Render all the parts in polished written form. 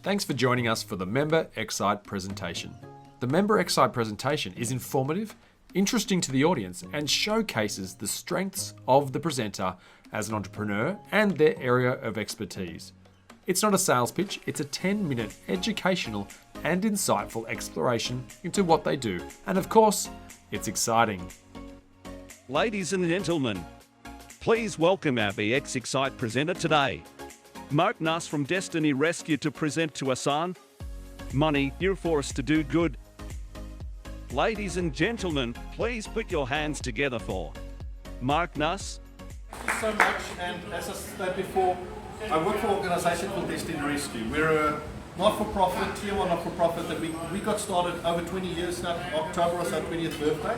Thanks for joining us for the Member xCite presentation. The Member xCite presentation is informative, interesting to the audience, and showcases the strengths of the presenter as an entrepreneur and their area of expertise. It's not a sales pitch, it's a 10-minute educational and insightful exploration into what they do. And of course, it's exciting. Ladies and gentlemen, please welcome our xCite presenter today, Marc Nuss from Destiny Rescue, to present to us on Money Here for Us to Do Good. Ladies and gentlemen, please put your hands together for Marc Nuss. Thank you so much, and as I said before, I work for an organisation called Destiny Rescue. We're a not-for-profit, tier 1 not-for-profit that we got started over 20 years now. October was our 20th birthday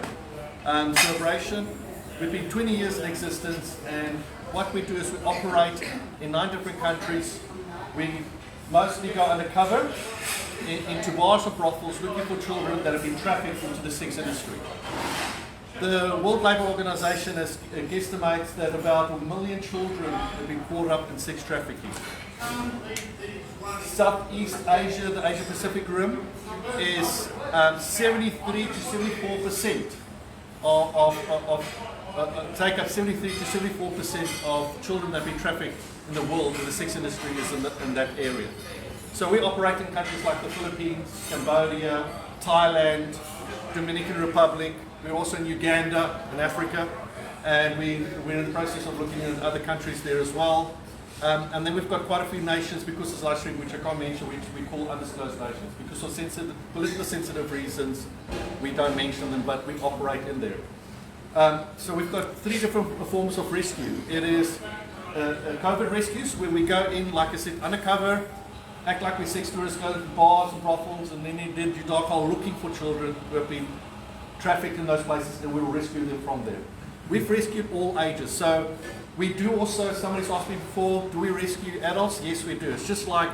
celebration. We've been 20 years in existence, and what we do is we operate in 9 different countries. We mostly go undercover into bars or brothels looking for children that have been trafficked into the sex industry. The World Labour Organization guesstimates that about 1 million children have been caught up in sex trafficking. Southeast Asia, the Asia Pacific Rim, is 73 to 74% take up 73 to 74% of children that have been trafficked in the world in the sex industry is in that area. So we operate in countries like the Philippines, Cambodia, Thailand, Dominican Republic. We're also in Uganda, in Africa, and we're in the process of looking at other countries there as well. And then we've got quite a few nations, because it's live stream, which I can't mention, which we call undisclosed nations. Because of politically sensitive reasons, we don't mention them, but we operate in there. So we've got 3 different forms of rescue. It is COVID rescues, where we go in, like I said, undercover, act like we're sex tourists, go to bars and brothels, and then you dark hole looking for children who have been trafficked in those places, and we will rescue them from there. We've rescued all ages. So we do also, somebody's asked me before, do we rescue adults? Yes, we do. It's just like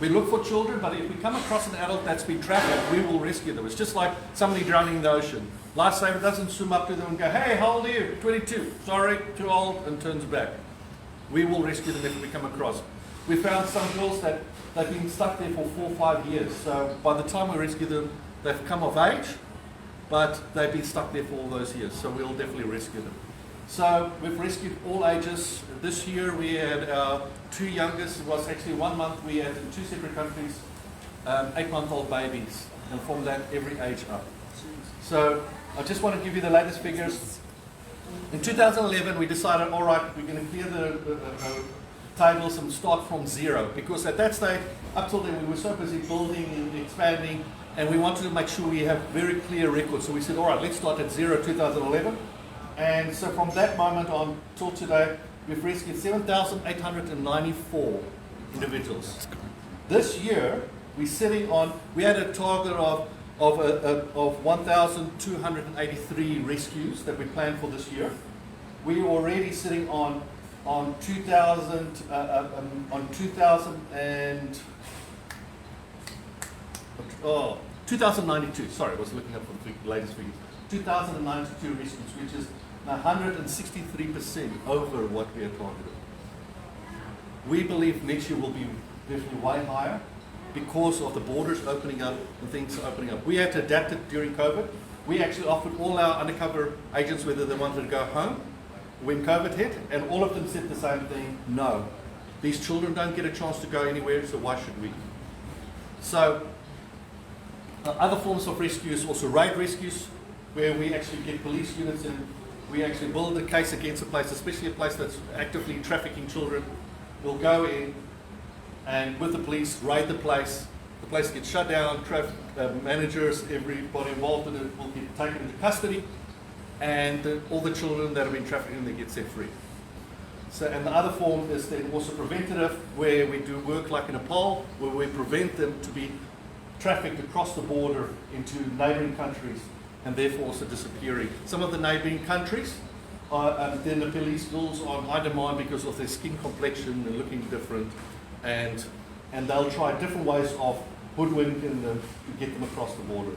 we look for children, but if we come across an adult that's been trafficked, we will rescue them. It's just like somebody drowning in the ocean. Lifesaver doesn't swim up to them and go, hey, how old are you? 22. Sorry, too old, and turns back. We will rescue them if we come across. We found some girls that they've been stuck there for 4 or 5 years. So by the time we rescue them, they've come of age, but they've been stuck there for all those years. So we'll definitely rescue them. So we've rescued all ages. This year we had our 2 youngest. It was actually 1 month. We had in 2 separate countries 8-month-old babies, and from that every age up. So I just want to give you the latest figures. In 2011 we decided, all right, we're going to clear the tables and start from 0, because at that stage, up till then, we were so busy building and expanding, and we wanted to make sure we have very clear records. So we said, all right, let's start at 0, 2011. And so from that moment on till today, we've rescued 7,894 individuals. This year, we're sitting on, we had a target of 1,283 rescues that we planned for this year. We are already sitting on 2,092. Sorry, I was looking up for the latest figures. 2,092 rescues, which is 163% over what we had targeted. We believe next year will be definitely way higher, because of the borders opening up and things opening up. We had to adapt it during COVID. We actually offered all our undercover agents whether they wanted to go home when COVID hit, and all of them said the same thing: no. These children don't get a chance to go anywhere, so why should we? So other forms of rescue is also raid rescues, where we actually get police units in. We actually build a case against a place, especially a place that's actively trafficking children. We'll go in and with the police, raid the place gets shut down, managers, everybody involved in it will get taken into custody, and all the children that have been trafficked, they get set free. So, and the other form is then also preventative, where we do work like in Nepal, where we prevent them to be trafficked across the border into neighboring countries, and therefore also disappearing. Some of the neighboring countries, then the police girls are in high demand because of their skin complexion and looking different, and they'll try different ways of hoodwinking them to get them across the border,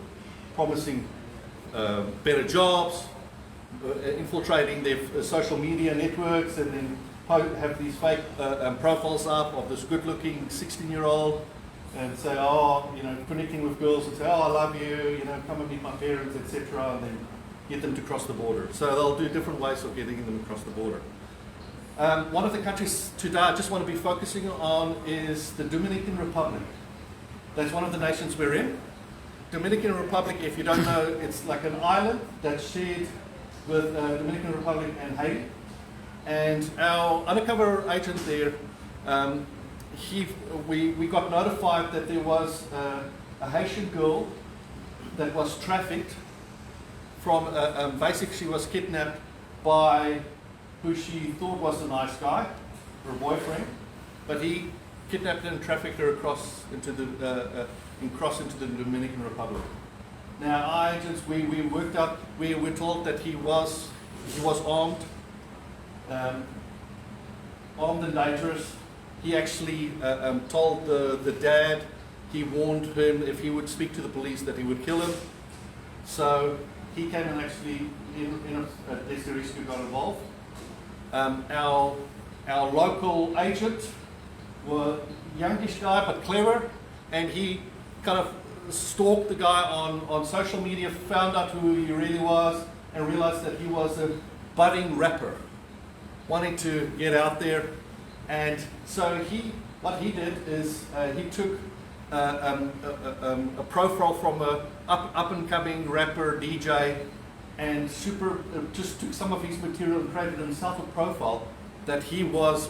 promising better jobs, infiltrating their social media networks, and then have these fake profiles up of this good-looking 16-year-old and say, oh, connecting with girls and say, oh, I love you, come and meet my parents, etc., and then get them to cross the border. So they'll do different ways of getting them across the border. One of the countries today I just want to be focusing on is the Dominican Republic. That's one of the nations we're in. Dominican Republic, if you don't know, it's like an island that's shared with Dominican Republic and Haiti. And our undercover agent there, we got notified that there was a Haitian girl that was trafficked from, basically she was kidnapped by who she thought was a nice guy, her boyfriend, but he kidnapped her and trafficked her across into the Dominican Republic. Now, our agents, we worked out, we were told that he was armed, armed and dangerous. He actually told the dad, he warned him if he would speak to the police that he would kill him. So he came and actually, in a rescue got involved. Our local agent was a youngish guy but clever, and he kind of stalked the guy on social media, found out who he really was, and realized that he was a budding rapper wanting to get out there. And so what he did is he took a profile from a up-and-coming rapper, DJ, and just took some of his material and created himself a profile that he was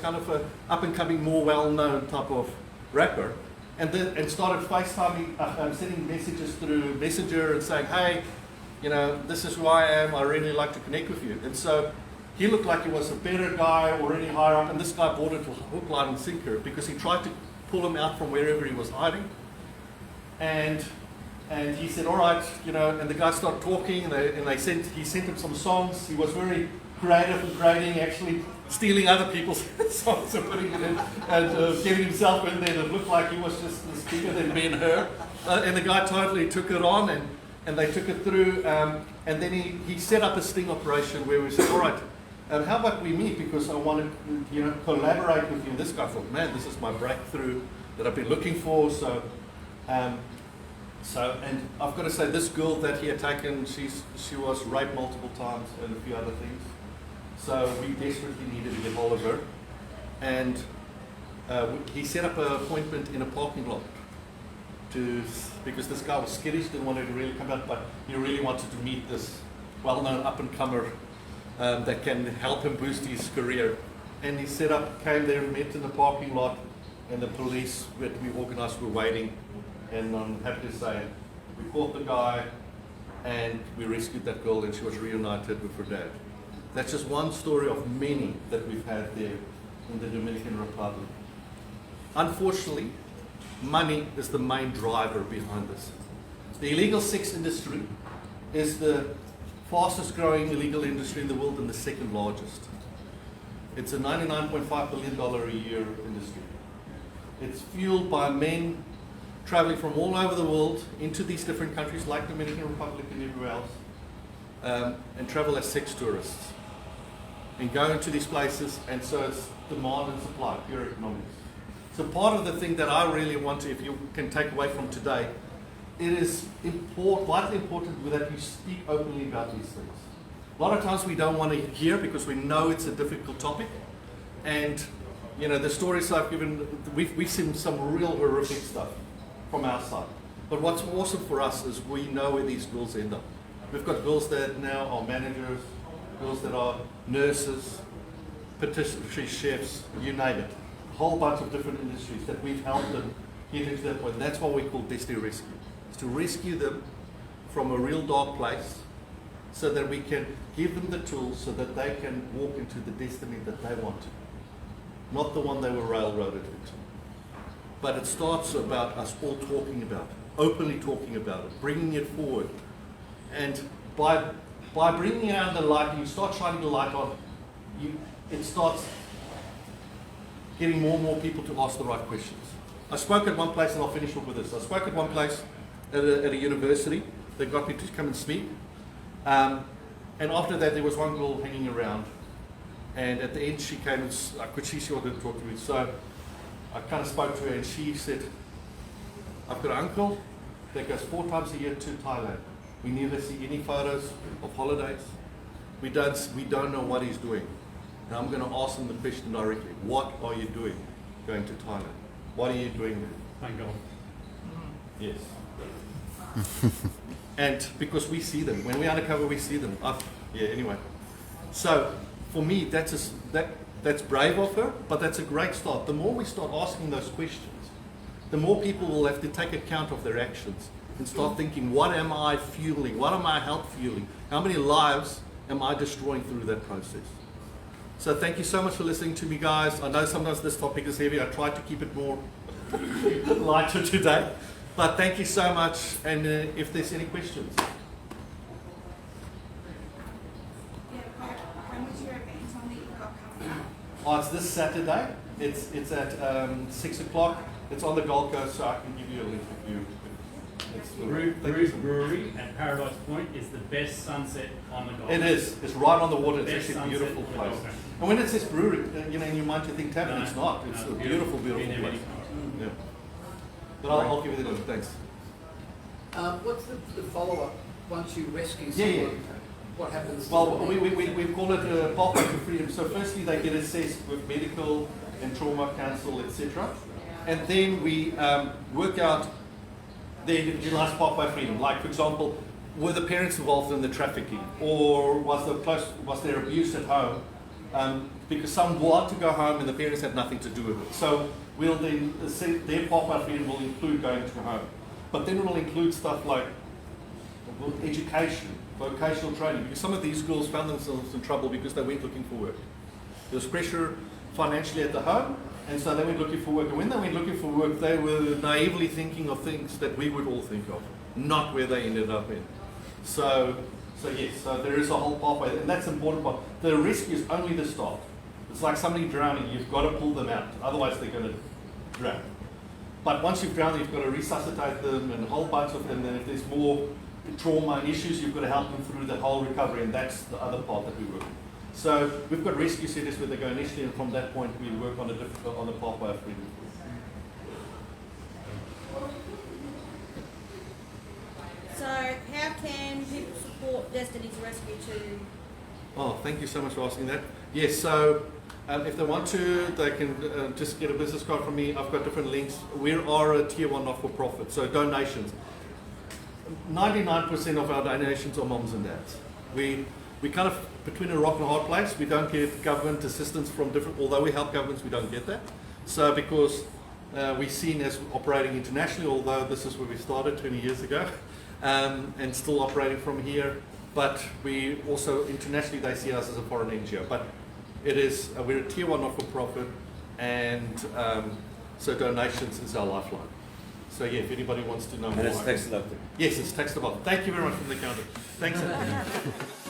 kind of a up-and-coming, more well-known type of rapper, and started FaceTiming, sending messages through Messenger and saying, hey, this is who I am, I really like to connect with you. And so he looked like he was a better guy, already higher up, and this guy bought it hook, line, and sinker because he tried to pull him out from wherever he was hiding. And he said, all right, and the guy started talking, and he sent him some songs. He was very creative and creating, actually stealing other people's songs and putting it in, and getting himself in there. It looked like he was just bigger than Ben-Hur. And the guy totally took it on, and they took it through. And then he set up a sting operation where we said, all right, how about we meet, because I want to collaborate with you. This guy thought, man, this is my breakthrough that I've been looking for. So and I've got to say, this girl that he had taken, she was raped multiple times and a few other things. So we desperately needed to get hold of her. And he set up an appointment in a parking lot because this guy was skittish, didn't want her to really come out, but he really wanted to meet this well-known up-and-comer that can help him boost his career. And he came there, met in the parking lot, and the police that we organized were waiting. And I'm happy to say, we caught the guy, and we rescued that girl, and she was reunited with her dad. That's just one story of many that we've had there in the Dominican Republic. Unfortunately, money is the main driver behind this. The illegal sex industry is the fastest growing illegal industry in the world and the second largest. It's a $99.5 billion a year industry. It's fueled by men traveling from all over the world into these different countries like the Dominican Republic and everywhere else, and travel as sex tourists and go into these places. And so it's demand and supply, pure economics. So part of the thing that I really want to, if you can take away from today, it is vitally important that we speak openly about these things. A lot of times we don't want to hear because we know it's a difficult topic. And the stories I've given, we've seen some real horrific stuff from our side. But what's awesome for us is we know where these girls end up. We've got girls that now are managers, girls that are nurses, patisserie chefs, you name it. A whole bunch of different industries that we've helped them get into that point. That's what we call Destiny Rescue. It's to rescue them from a real dark place so that we can give them the tools so that they can walk into the destiny that they want to. Not the one they were railroaded into. But it starts about us all talking about it, openly talking about it, bringing it forward. And by bringing it out in the light, you start shining the light on, it starts getting more and more people to ask the right questions. I spoke at one place, and I'll finish up with this. I spoke at one place at a university. They got me to come and speak. And after that, there was one girl hanging around. And at the end, she came and I could see she wanted to talk to me. So I kind of spoke to her and she said, I've got an uncle that goes 4 times a year to Thailand. We never see any photos of holidays. We don't know what he's doing. And I'm going to ask him the question directly. What are you doing going to Thailand? What are you doing there? Thank God. Yes. And because we see them. When we undercover, we see them. Anyway. So, for me, that's brave of her, but that's a great start. The more we start asking those questions, the more people will have to take account of their actions and start thinking, what am I fueling? What am I help fueling? How many lives am I destroying through that process? So thank you so much for listening to me, guys. I know sometimes this topic is heavy. I tried to keep it more lighter today. But thank you so much. And if there's any questions. When was your event on that you've got coming up? Oh, it's this Saturday. It's at 6 o'clock. It's on the Gold Coast, so I can give you a link if you. Bruce Brewery at Paradise Point is the best sunset on the Gold Coast. It is. It's right on the water. It's Best actually a beautiful sunset on the place. Gold Coast. And when it says brewery, in your mind you think tavern. No, It's not. It's no, a beautiful, Been beautiful there many place. times. Yeah. But I'll give you the link. Thanks. What's the follow-up once you rescue Yeah, yeah. someone? What happens? to Well, them? we call it a pathway to freedom. So firstly, they get assessed with medical and trauma counsel, etc. And then we work out their last pathway to freedom. Like, for example, were the parents involved in the trafficking? Or was there abuse at home? Because some want to go home and the parents had nothing to do with it. So we'll then, their pathway to freedom will include going to home. But then it will include stuff like education, vocational training, because some of these girls found themselves in trouble because they went looking for work. There was pressure financially at the home, and so they went looking for work. And when they went looking for work, they were naively thinking of things that we would all think of, not where they ended up in. So yes, so there is a whole pathway, and that's the important part. The rescue is only the start. It's like somebody drowning, you've got to pull them out, otherwise they're going to drown. But once you've drowned, you've got to resuscitate them and a whole bunch of them, and then if there's more trauma and issues, you've got to help them through the whole recovery, and that's the other part that we work on. So we've got rescue centers where they go initially, and from that point we work on the pathway of freedom. So how can people support Destiny's Rescue to? Oh, thank you so much for asking that. Yes, so if they want to, they can just get a business card from me. I've got different links. We are a tier 1 not-for-profit, so donations. 99% of our donations are moms and dads. We kind of between a rock and a hard place. We don't get government assistance from different, although we help governments, we don't get that. So because we're seen as operating internationally, although this is where we started 20 years ago, and still operating from here. But we also, internationally, they see us as a foreign NGO. But it is, we're a tier 1 not-for-profit, and so donations is our lifeline. So yeah, if anybody wants to know more. And it's tax deductible. Yes, it's tax deductible. Thank you very much from the counter. Thanks.